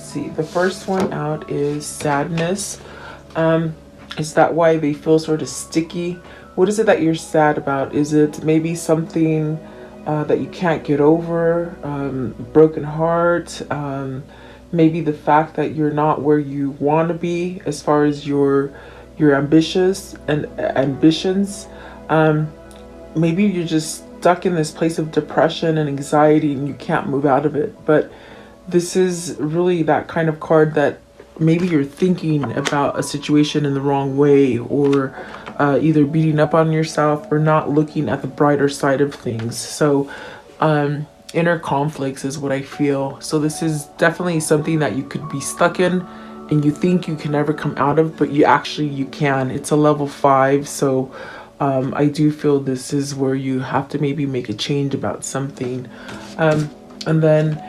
see. The first one out is sadness. Is that why they feel sort of sticky? What is it that you're sad about? Is it maybe something that you can't get over? Broken heart? Maybe the fact that you're not where you want to be as far as your ambitious and ambitions. Maybe you're just stuck in this place of depression and anxiety and you can't move out of it. But this is really that kind of card that maybe you're thinking about a situation in the wrong way, or either beating up on yourself or not looking at the brighter side of things. So inner conflicts is what I feel. So this is definitely something that you could be stuck in and you think you can never come out of, but you can. It's a level 5. So I do feel this is where you have to maybe make a change about something. And then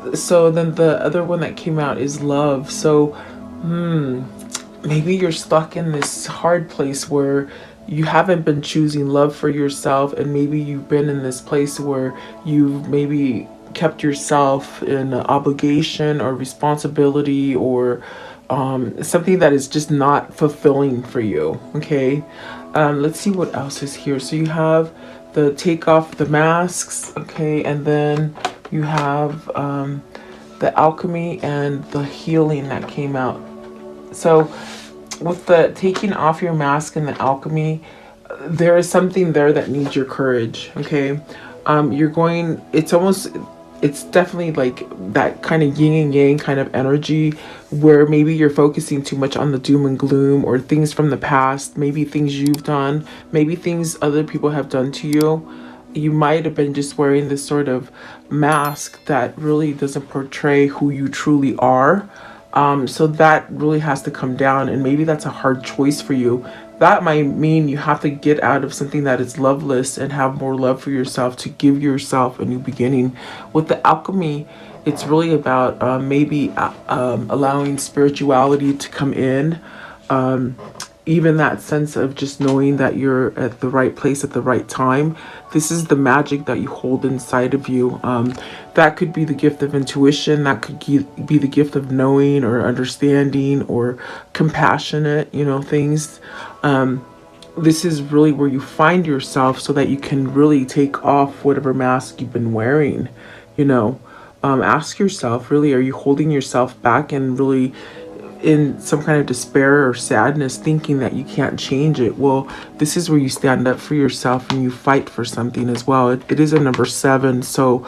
the other one that came out is love. So maybe you're stuck in this hard place where you haven't been choosing love for yourself, and maybe you've been in this place where you've maybe kept yourself in an obligation or responsibility, or something that is just not fulfilling for you. Okay, let's see what else is here. So you have the take off the masks, okay, and then you have the alchemy and the healing that came out. So with the taking off your mask and the alchemy, there is something there that needs your courage. Okay, it's definitely like that kind of yin and yang kind of energy where maybe you're focusing too much on the doom and gloom, or things from the past, maybe things you've done, maybe things other people have done to you. You might have been just wearing this sort of mask that really doesn't portray who you truly are. So that really has to come down, and maybe that's a hard choice for you. That might mean you have to get out of something that is loveless and have more love for yourself, to give yourself a new beginning. With the alchemy, it's really about maybe allowing spirituality to come in. Even that sense of just knowing that you're at the right place at the right time. This is the magic that you hold inside of you. That could be the gift of intuition. That could be the gift of knowing or understanding or compassionate, things. This is really where you find yourself, so that you can really take off whatever mask you've been wearing. Ask yourself, really, are you holding yourself back and really in some kind of despair or sadness, thinking that you can't change it? Well, this is where you stand up for yourself and you fight for something as well. It is a number 7. So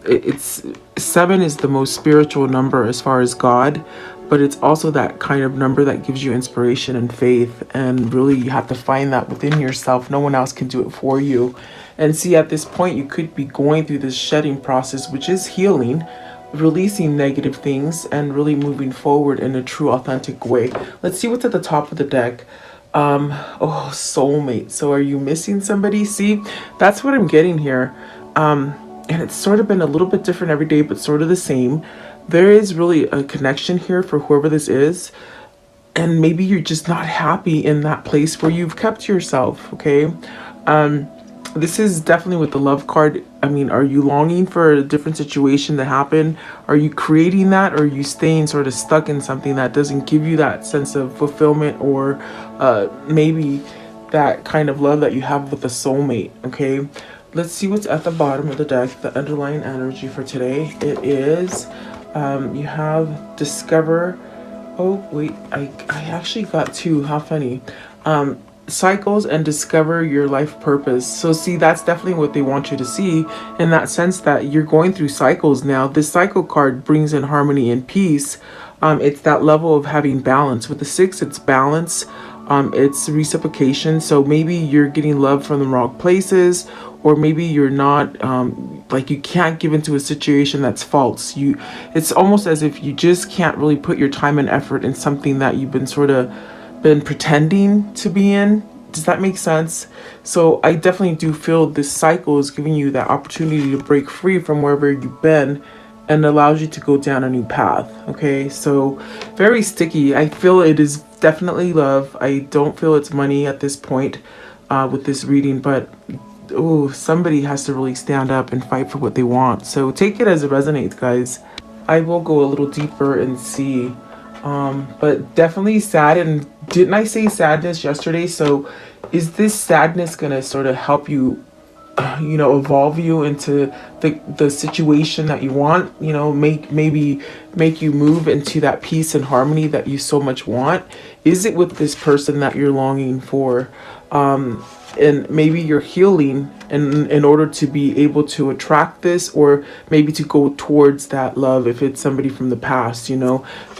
it's 7 is the most spiritual number as far as God, but it's also that kind of number that gives you inspiration and faith. And really, you have to find that within yourself. No one else can do it for you. And see, at this point, you could be going through this shedding process, which is healing, releasing negative things and really moving forward in a true, authentic way. Let's see what's at the top of the deck. Soulmate. So are you missing somebody? See, that's what I'm getting here. And it's sort of been a little bit different every day, but sort of the same. There is really a connection here for whoever this is. And maybe you're just not happy in that place where you've kept yourself. Okay. This is definitely with the love card. I mean, are you longing for a different situation to happen? Are you creating that, or are you staying sort of stuck in something that doesn't give you that sense of fulfillment, or maybe that kind of love that you have with a soulmate? Okay, let's see what's at the bottom of the deck, the underlying energy for today. It is, you have discover. Oh, wait, I actually got 2. How funny. Cycles and discover your life purpose. So see, that's definitely what they want you to see, in that sense that you're going through cycles now. This cycle card brings in harmony and peace. It's that level of having balance. With the 6, it's balance. It's reciprocation. So maybe you're getting love from the wrong places, or maybe you're not, like you can't give into a situation that's false. It's almost as if you just can't really put your time and effort in something that you've been pretending to be in. Does that make sense? So I definitely do feel this cycle is giving you that opportunity to break free from wherever you've been, and allows you to go down a new path. Okay, so very sticky. I feel it is definitely love. I don't feel it's money at this point with this reading, but somebody has to really stand up and fight for what they want. So take it as it resonates, guys. I will go a little deeper and see. But definitely sad. And didn't I say sadness yesterday? So is this sadness gonna sort of help you, evolve you into the situation that you want, maybe make you move into that peace and harmony that you so much want? Is it with this person that you're longing for? And maybe you're healing in order to be able to attract this, or maybe to go towards that love if it's somebody from the past.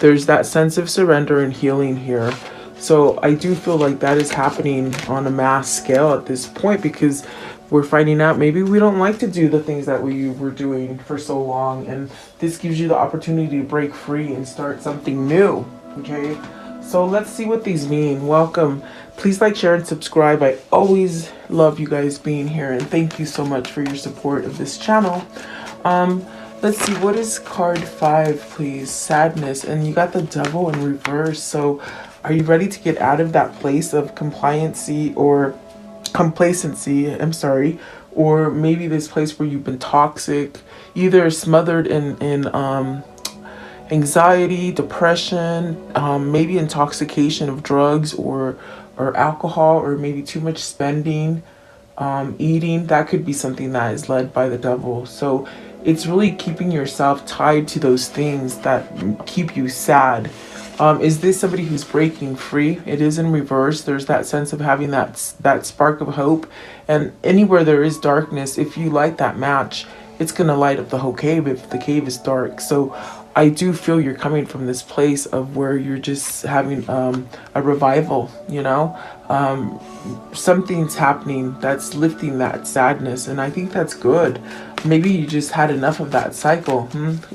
There's that sense of surrender and healing here. So I do feel like that is happening on a mass scale at this point, because we're finding out maybe we don't like to do the things that we were doing for so long, and this gives you the opportunity to break free and start something new. Okay, so let's see what these mean. Welcome. Please like, share, and subscribe. I always love you guys being here, and thank you so much for your support of this channel. Let's see, what is card 5, please? Sadness. And you got the Devil in reverse. So are you ready to get out of that place of complacency, or or maybe this place where you've been toxic, either smothered in anxiety, depression, maybe intoxication of drugs or alcohol, or maybe too much spending, eating. That could be something that is led by the devil. So it's really keeping yourself tied to those things that keep you sad. Is this somebody who's breaking free? It is in reverse. There's that sense of having that spark of hope. And anywhere there is darkness, if you light that match, it's going to light up the whole cave if the cave is dark. So I do feel you're coming from this place of where you're just having a revival, something's happening that's lifting that sadness, and I think that's good. Maybe you just had enough of that cycle,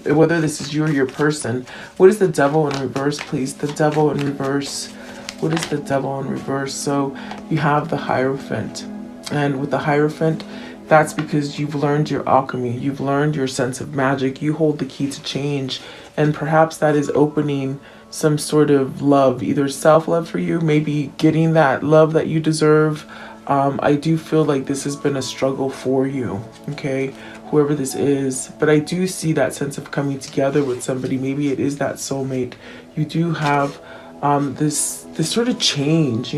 whether this is you or your person. What is the Devil in reverse, please? The Devil in reverse. What is the Devil in reverse? So you have the Hierophant, and with the Hierophant, that's because you've learned your alchemy. You've learned your sense of magic. You hold the key to change. And perhaps that is opening some sort of love, either self-love for you, maybe getting that love that you deserve. I do feel like this has been a struggle for you, okay? Whoever this is. But I do see that sense of coming together with somebody. Maybe it is that soulmate. You do have this sort of change,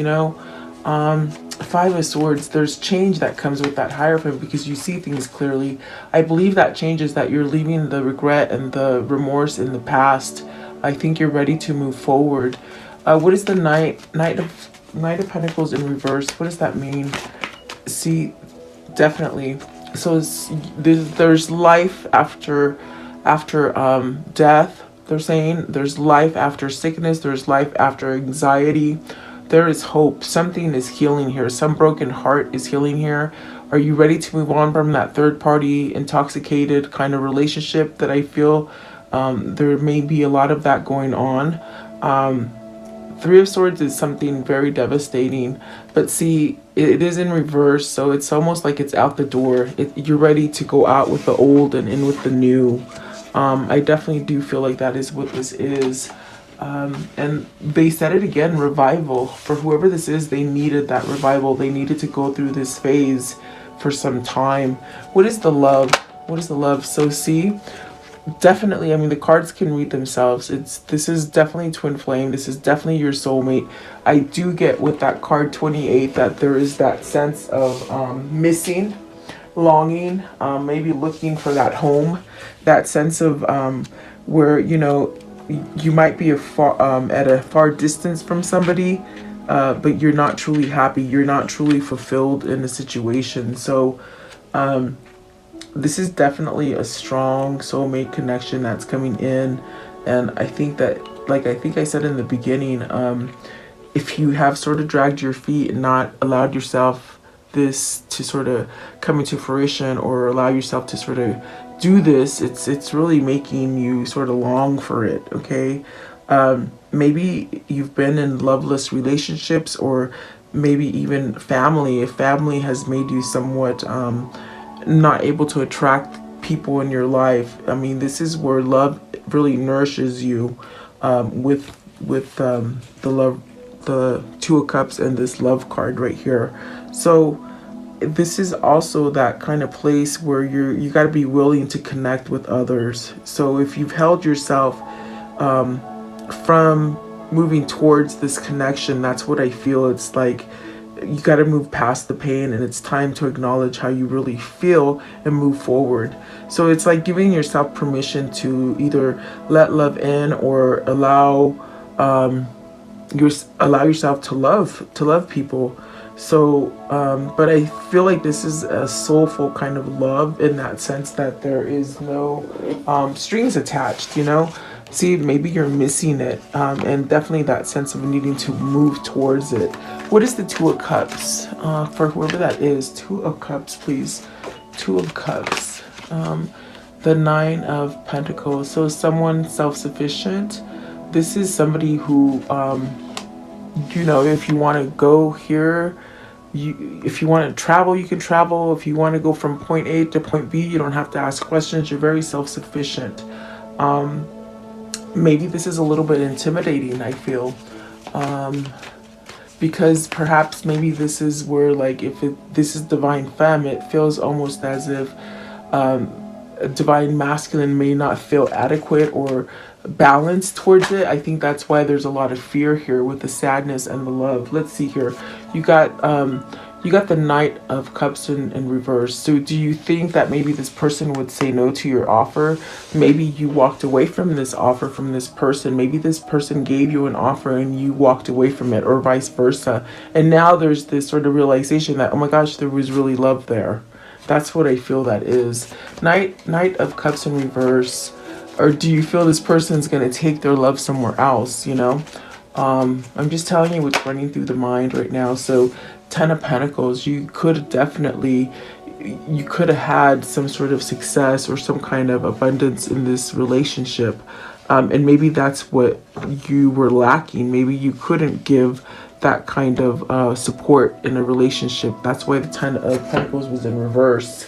5 of Swords, there's change that comes with that Hierophant because you see things clearly. I believe that change is that you're leaving the regret and the remorse in the past. I think you're ready to move forward. What is the Knight of Pentacles in reverse? What does that mean? See, definitely. So there's life after death. They're saying there's life after sickness. There's life after anxiety. There is hope. Something is healing here. Some broken heart is healing here. Are you ready to move on from that third party intoxicated kind of relationship that I feel there may be a lot of that going on? 3 of Swords is something very devastating, but see, it is in reverse, so it's almost like it's out the door. You're ready to go out with the old and in with the new. I definitely do feel like that is what this is. And they said it again, revival. For whoever this is, they needed that revival. They needed to go through this phase for some time. What is the Love? What is the Love? So see, definitely, I mean, the cards can read themselves. This is definitely twin flame. This is definitely your soulmate. I do get with that card 28 that there is that sense of missing, longing, maybe looking for that home, that sense of where, you might be at a far distance from somebody, but you're not truly happy. You're not truly fulfilled in a situation. So this is definitely a strong soulmate connection that's coming in. And I think that, like I think I said in the beginning, if you have sort of dragged your feet and not allowed yourself this to sort of come into fruition, or allow yourself to sort of do this, it's really making you sort of long for it, okay? Maybe you've been in loveless relationships, or maybe even family. If family has made you somewhat not able to attract people in your life, I mean, this is where love really nourishes you, with the 2 of Cups and this Love card right here. So this is also that kind of place where you got to be willing to connect with others. So if you've held yourself from moving towards this connection, that's what I feel. It's like you got to move past the pain, and it's time to acknowledge how you really feel and move forward. So it's like giving yourself permission to either let love in or allow yourself to love people. So but I feel like this is a soulful kind of love, in that sense that there is no strings attached, you know. See, maybe you're missing it, and definitely that sense of needing to move towards it. What is the Two of Cups? For whoever that is, Two of Cups, please. Two of Cups. The Nine of Pentacles. So someone self-sufficient. This is somebody who, you know, if you want to go here, if you want to travel, you can travel. If you want to go from point A to point B, you don't have to ask questions. You're very self-sufficient. Maybe this is a little bit intimidating, I feel, because perhaps maybe this is where, like, this is divine femme, it feels almost as if a divine masculine may not feel adequate or balanced towards it. I think that's why there's a lot of fear here with the sadness and the love. Let's see here. You got the Knight of Cups in reverse. So do you think that maybe this person would say no to your offer? Maybe you walked away from this offer from this person. Maybe this person gave you an offer and you walked away from it, or vice versa. And now there's this sort of realization that, oh my gosh, there was really love there. That's what I feel that is. Knight of Cups in reverse. Or do you feel this person's going to take their love somewhere else, you know? I'm just telling you what's running through the mind right now. So Ten of Pentacles, you could have had some sort of success or some kind of abundance in this relationship. And maybe that's what you were lacking. Maybe you couldn't give that kind of support in a relationship. That's why the Ten of Pentacles was in reverse.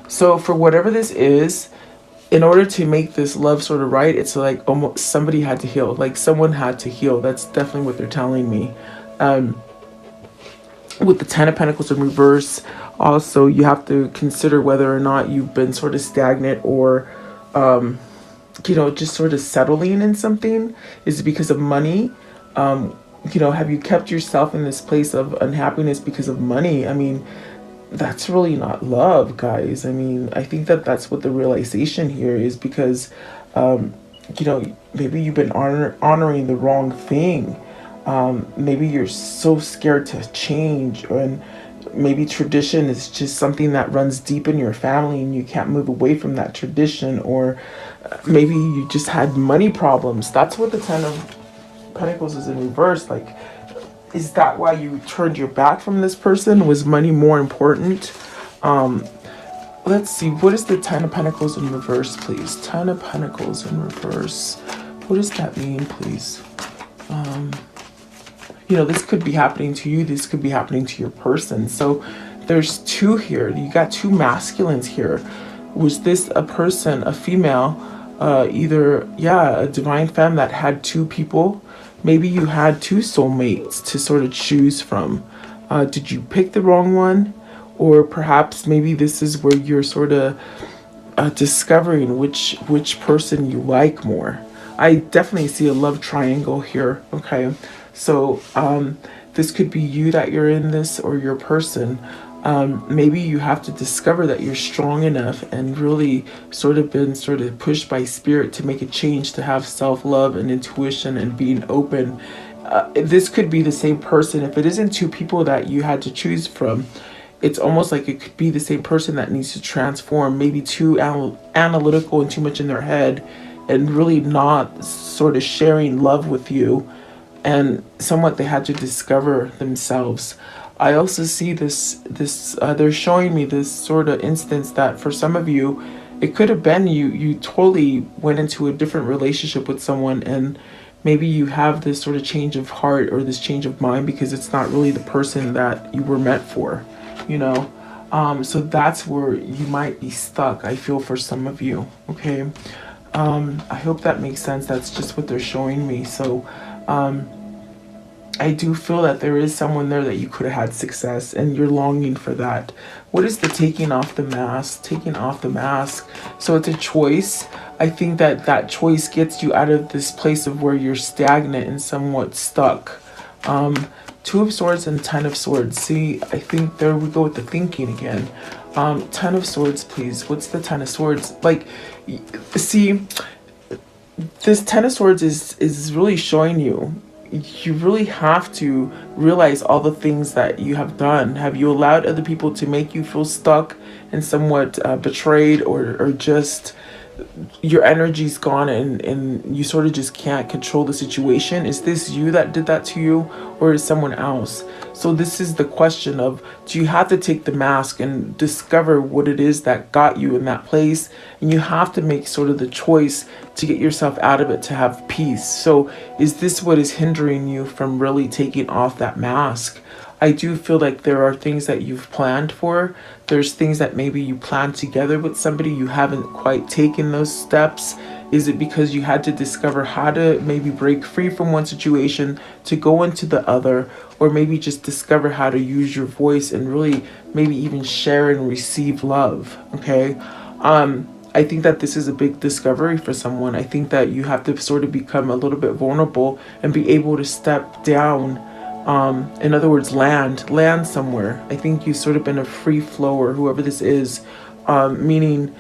So for whatever this is, in order to make this love sort of right, it's like almost somebody had to heal. Like someone had to heal. That's definitely what they're telling me. With the Ten of Pentacles in reverse, also you have to consider whether or not you've been sort of stagnant or, you know, just sort of settling in something. Is it because of money? You know, have you kept yourself in this place of unhappiness because of money? I mean, that's really not love, guys. I mean, I think that that's what the realization here is, because, you know, maybe you've been honoring the wrong thing. Maybe you're so scared to change, and maybe tradition is just something that runs deep in your family and you can't move away from that tradition. Or maybe you just had money problems. That's what the Ten of Pentacles is in reverse. Like, is that why you turned your back from this person? Was money more important? Let's see. What is the Ten of Pentacles in reverse, please? Ten of Pentacles in reverse. What does that mean, please? You know, this could be happening to you. This could be happening to your person. So there's two here. You got two masculines here. Was this a person, a female, either, yeah, a divine femme that had two people? Maybe you had two soulmates to sort of choose from. Did you pick the wrong one? Or perhaps maybe this is where you're sort of discovering which person you like more. I definitely see a love triangle here. Okay, so this could be you that you're in this, or your person. Maybe you have to discover that you're strong enough and really sort of been pushed by spirit to make a change, to have self-love and intuition and being open. This could be the same person. If it isn't two people that you had to choose from, it's almost like it could be the same person that needs to transform. Maybe too analytical and too much in their head, and really not sort of sharing love with you, and somewhat they had to discover themselves. I also see this they're showing me this sort of instance that for some of you, it could have been you totally went into a different relationship with someone, and maybe you have this sort of change of heart or this change of mind because it's not really the person that you were meant for, you know. So that's where you might be stuck, I feel, for some of you. Okay, I hope that makes sense. That's just what they're showing me. So I do feel that there is someone there that you could have had success and you're longing for that. What is the taking off the mask? Taking off the mask. So it's a choice. I think that that choice gets you out of this place of where you're stagnant and somewhat stuck. Two of Swords and Ten of Swords. See, I think there we go with the thinking again. Ten of Swords, please. What's the Ten of Swords? Like, see, this Ten of Swords is really showing you. You really have to realize all the things that you have done. Have you allowed other people to make you feel stuck and somewhat betrayed, or just your energy's gone and you sort of just can't control the situation? Is this you that did that to you, or is someone else? So this is the question of, do you have to take the mask and discover what it is that got you in that place? And you have to make sort of the choice to get yourself out of it, to have peace. So is this what is hindering you from really taking off that mask? I do feel like there are things that you've planned for. There's things that maybe you planned together with somebody. You haven't quite taken those steps. Is it because you had to discover how to maybe break free from one situation to go into the other, or maybe just discover how to use your voice and really maybe even share and receive love? Okay. I think that this is a big discovery for someone. I think that you have to sort of become a little bit vulnerable and be able to step down. In other words, land somewhere. I think you've sort of been a free flower, whoever this is, meaning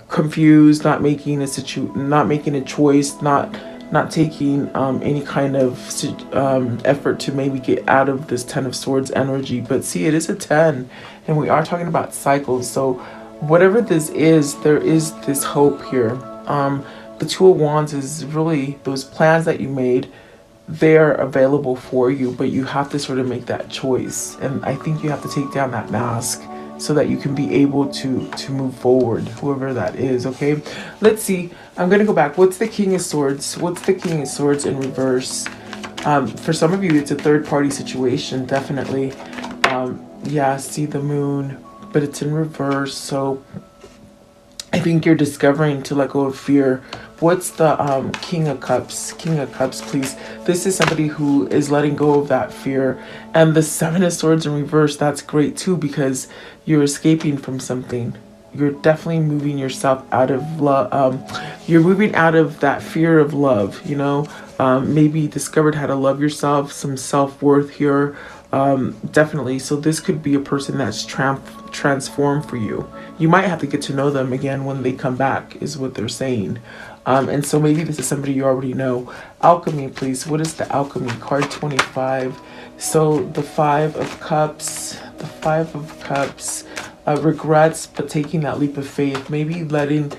confused, not making a choice, not taking any kind of effort to maybe get out of this Ten of Swords energy. But see, it is a 10, and we are talking about cycles. So whatever this is, there is this hope here. The Two of Wands is really those plans that you made. They're available for you, but you have to sort of make that choice. And I think you have to take down that mask so that you can be able to move forward, whoever that is. Okay, let's see. I'm gonna go back. What's the King of Swords? What's the King of Swords in reverse? For some of you, it's a third-party situation, definitely. Yeah, see the Moon, but it's in reverse. So I think you're discovering to let go of fear. What's the King of Cups? King of Cups, please. This is somebody who is letting go of that fear. And the Seven of Swords in reverse, that's great too, because you're escaping from something. You're definitely moving yourself out of love. You're moving out of that fear of love, you know. Maybe you discovered how to love yourself, some self-worth here. Definitely. So this could be a person that's transformed for you. You might have to get to know them again when they come back, is what they're saying. And so maybe this is somebody you already know. Alchemy, please. What is the Alchemy? Card 25. So the Five of Cups. The Five of Cups. Regrets, but taking that leap of faith. Maybe letting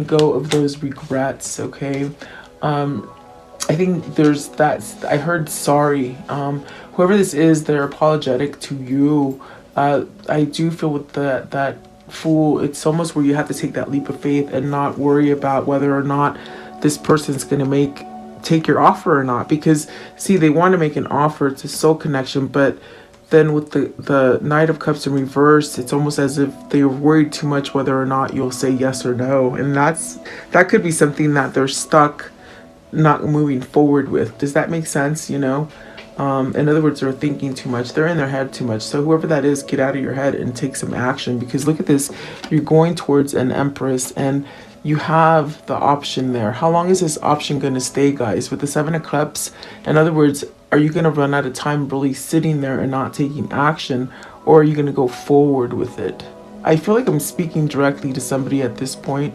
go of those regrets, okay? I think there's that. I heard sorry. Whoever this is, they're apologetic to you. I do feel with that Fool, it's almost where you have to take that leap of faith and not worry about whether or not this person's going to take your offer or not. Because see, they want to make an offer, it's a soul connection, but then with the Knight of Cups in reverse, it's almost as if they're worried too much whether or not you'll say yes or no. And that could be something that they're stuck not moving forward with. Does that make sense? You know, in other words, they're thinking too much, they're in their head too much. So whoever that is, get out of your head and take some action, because look at this, you're going towards an Empress and you have the option there. How long is this option going to stay, guys? With the Seven of Cups, in other words, are you going to run out of time really sitting there and not taking action, or are you going to go forward with it? I feel like I'm speaking directly to somebody at this point.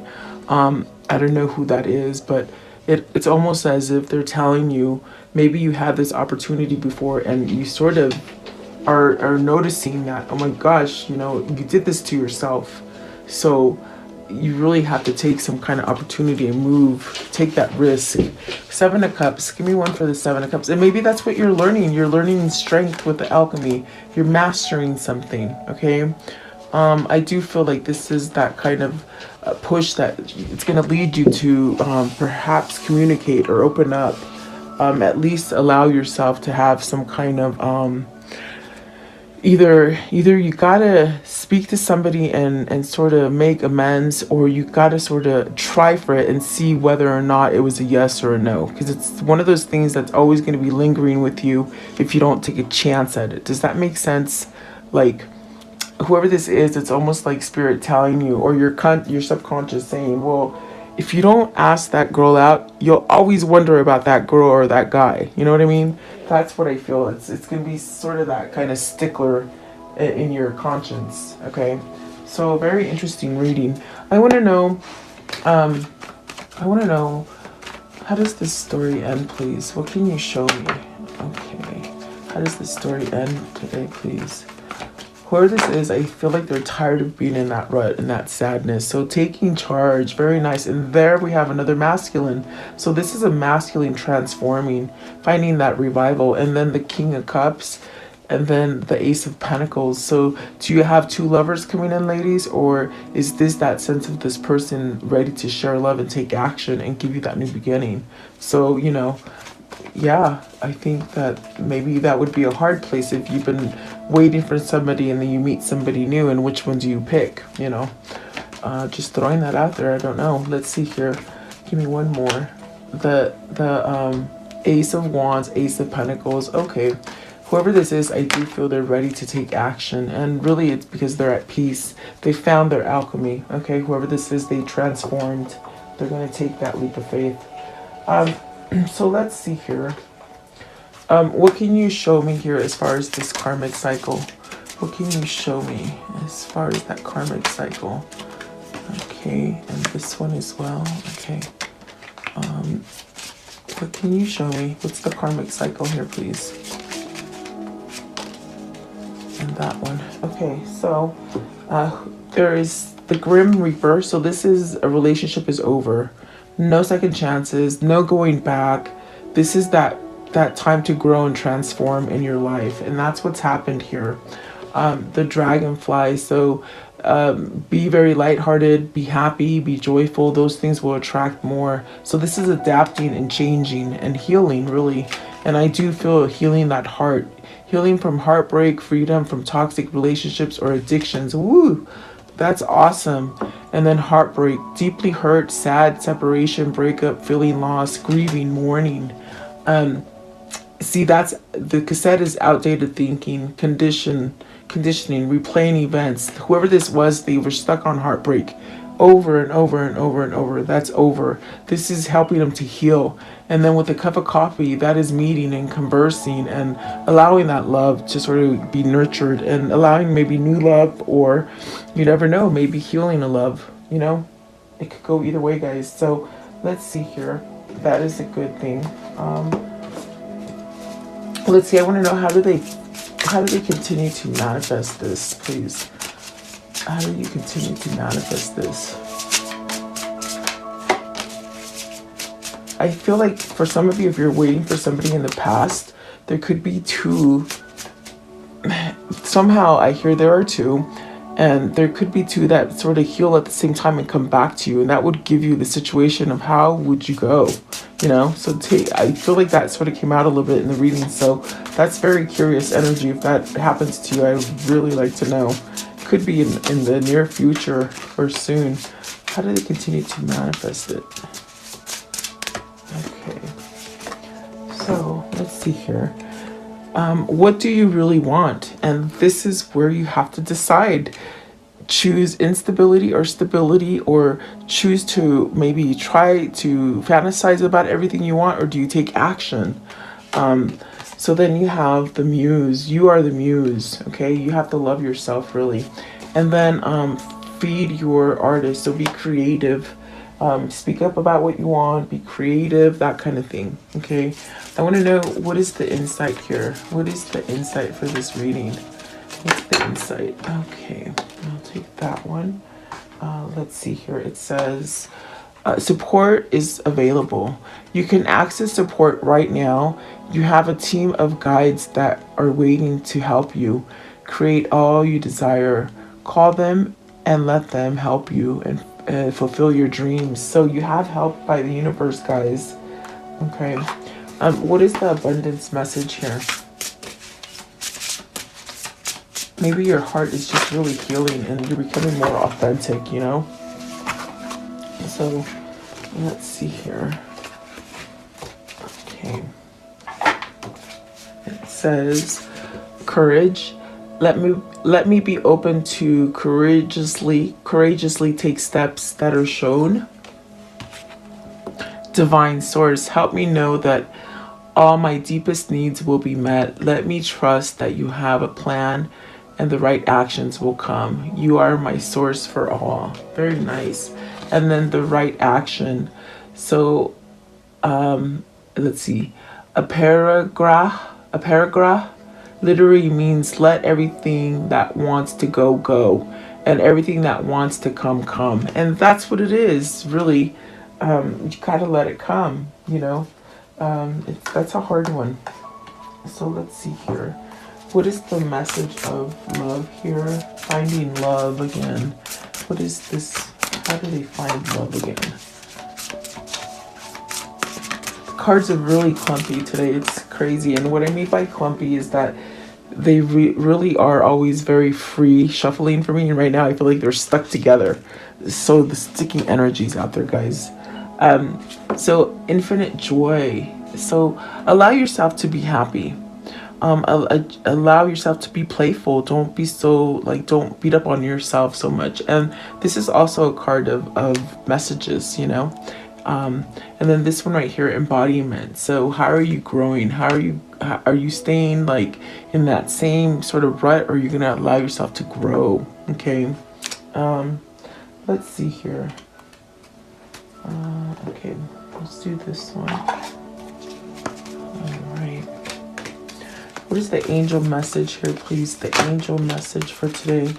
I don't know who that is, but it's almost as if they're telling you, maybe you had this opportunity before and you sort of are noticing that, oh my gosh, you know, you did this to yourself. So you really have to take some kind of opportunity and move, take that risk. Seven of Cups, give me one for the Seven of Cups. And maybe that's what you're learning. You're learning strength with the Alchemy. You're mastering something, okay? I do feel like this is that kind of push that it's going to lead you to perhaps communicate or open up. At least allow yourself to have some kind of either you gotta speak to somebody and sort of make amends, or you gotta sort of try for it and see whether or not it was a yes or a no, because it's one of those things that's always going to be lingering with you if you don't take a chance at it. Does that make sense? Like, whoever this is, it's almost like spirit telling you, or your subconscious saying, well, if you don't ask that girl out, you'll always wonder about that girl or that guy. You know what I mean? That's what I feel. It's gonna be sort of that kind of stickler in your conscience. Okay, so very interesting reading. I want to know. I want to know, how does this story end, please? What can you show me? Okay, how does this story end today, please? Whoever this is, I feel like they're tired of being in that rut and that sadness. So taking charge, very nice. And there we have another masculine. So this is a masculine transforming, finding that revival. And then the King of Cups, and then the Ace of Pentacles. So do you have two lovers coming in, ladies? Or is this that sense of this person ready to share love and take action and give you that new beginning? So, you know, yeah, I think that maybe that would be a hard place if you've been waiting for somebody and then you meet somebody new, and which one do you pick, you know? Just throwing that out there. I don't know. Let's see here. Give me one more. The Ace of Wands, Ace of Pentacles. Okay. Whoever this is, I do feel they're ready to take action. And really it's because they're at peace. They found their alchemy. Okay. Whoever this is, they transformed. They're going to take that leap of faith. So let's see here. What can you show me here as far as this karmic cycle? What can you show me as far as that karmic cycle? Okay, and this one as well. Okay. What can you show me? What's the karmic cycle here, please? And that one. Okay, so there is the Grim Reaper. So this is a relationship is over. No second chances, no going back. This is that time to grow and transform in your life. And that's what's happened here. The Dragonfly. So be very lighthearted, be happy, be joyful. Those things will attract more. So this is adapting and changing and healing, really. And I do feel healing that heart. Healing from heartbreak, freedom from toxic relationships or addictions. Woo! That's awesome. And then heartbreak, deeply hurt, sad, separation, breakup, feeling lost, grieving, mourning. See, that's the cassette is outdated thinking, conditioning, replaying events. Whoever this was, they were stuck on heartbreak over and over and over and over. That's over. This is helping them to heal. And then with a cup of coffee, that is meeting and conversing and allowing that love to sort of be nurtured and allowing maybe new love, or you never know, maybe healing a love, you know? It could go either way, guys. So let's see here. That is a good thing. Let's see, I want to know, how do they continue to manifest this, please? How do you continue to manifest this? I feel like for some of you, if you're waiting for somebody in the past, there could be two. Somehow I hear there are two, and there could be two that sort of heal at the same time and come back to you, and that would give you the situation of how would you go, you know? So I feel like that sort of came out a little bit in the reading, so that's very curious energy. If that happens to you, I would really like to know. Could be in the near future or soon. How do they continue to manifest it? Okay, so let's see here. What do you really want? And this is where you have to decide. Choose instability or stability, or choose to maybe try to fantasize about everything you want, or do you take action? So then you have the muse. You are the muse, okay? You have to love yourself, really. And then feed your artist. So be creative. Speak up about what you want. Be creative, that kind of thing, okay? I want to know, what is the insight here? What is the insight for this reading? What's the insight? Okay, I'll take that one. Let's see here. It says, support is available. You can access support right now. You have a team of guides that are waiting to help you create all you desire. Call them and let them help you and fulfill your dreams. So you have help by the universe, guys. Okay. What is the abundance message here? maybe your heart is just really healing and you're becoming more authentic, you know? So let's see here. Okay. It says courage. Let me be open to courageously take steps that are shown. Divine source, help me know that all my deepest needs will be met. Let me trust that you have a plan and the right actions will come. You are my source for all. Very nice. And then the right action. So let's see. A paragraph literally means let everything that wants to go go, and everything that wants to come. And that's what it is, really. You gotta let it come, you know. That's a hard one. So let's see here. What is the message of love here? Finding love again. What is this? How do they find love again? Cards are really clumpy today. It's crazy. And what I mean by clumpy is that they really are always very free shuffling for me. And right now I feel like they're stuck together. So the sticky energies out there, guys. So infinite joy. So allow yourself to be happy. Allow yourself to be playful. Don't be so, like, don't beat up on yourself so much. And this is also a card of messages, you know. And then this one right here, embodiment. So how are you growing? Are you staying like in that same sort of rut, or are you gonna allow yourself to grow? Okay. Let's see here. Okay, let's do this one. All right. What is the angel message here, please? The angel message for today.